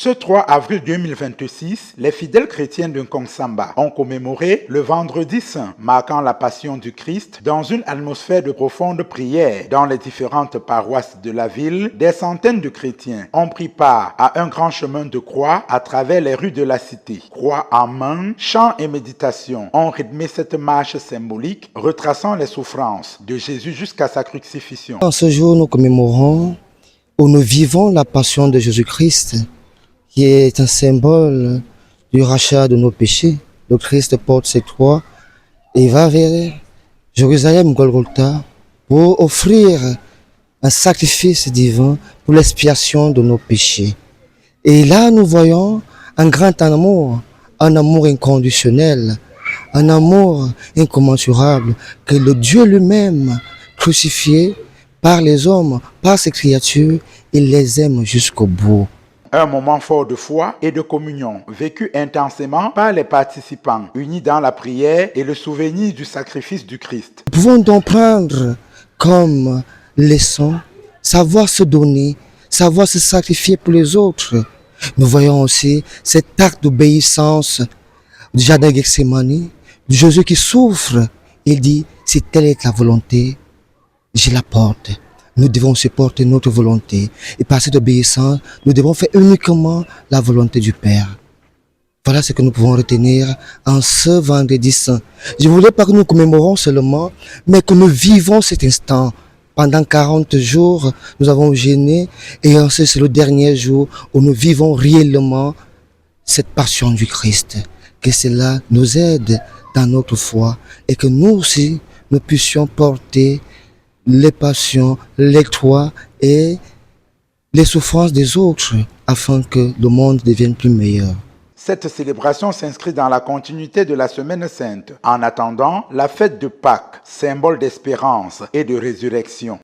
Ce 3 avril 2026, les fidèles chrétiens de Nkongsamba ont commémoré le Vendredi Saint, marquant la Passion du Christ, dans une atmosphère de profonde prière. Dans les différentes paroisses de la ville, des centaines de chrétiens ont pris part à un grand chemin de croix à travers les rues de la cité. Croix en main, chants et méditations ont rythmé cette marche symbolique, retraçant les souffrances de Jésus jusqu'à sa crucifixion. En ce jour, nous commémorons ou nous vivons la Passion de Jésus-Christ, qui est un symbole du rachat de nos péchés. Le Christ porte ses croix et va vers Jérusalem, Golgotha, pour offrir un sacrifice divin pour l'expiation de nos péchés. Et là, nous voyons un grand amour inconditionnel, un amour incommensurable que le Dieu lui-même, crucifié par les hommes, par ses créatures, il les aime jusqu'au bout. Un moment fort de foi et de communion, vécu intensément par les participants, unis dans la prière et le souvenir du sacrifice du Christ. Nous pouvons donc prendre comme leçon, savoir se donner, savoir se sacrifier pour les autres. Nous voyons aussi cet acte d'obéissance du jardin de Gethsémani, de Jésus qui souffre. Il dit, si telle est la volonté, je la porte. Nous devons supporter notre volonté. Et par cette obéissance, nous devons faire uniquement la volonté du Père. Voilà ce que nous pouvons retenir en ce vendredi saint. Je ne voulais pas que nous commémorons seulement, mais que nous vivons cet instant. Pendant 40 jours, nous avons jeûné et ensuite c'est le dernier jour où nous vivons réellement cette passion du Christ. Que cela nous aide dans notre foi et que nous aussi, nous puissions porter les passions, les croix et les souffrances des autres afin que le monde devienne plus meilleur. Cette célébration s'inscrit dans la continuité de la Semaine Sainte, en attendant la fête de Pâques, symbole d'espérance et de résurrection.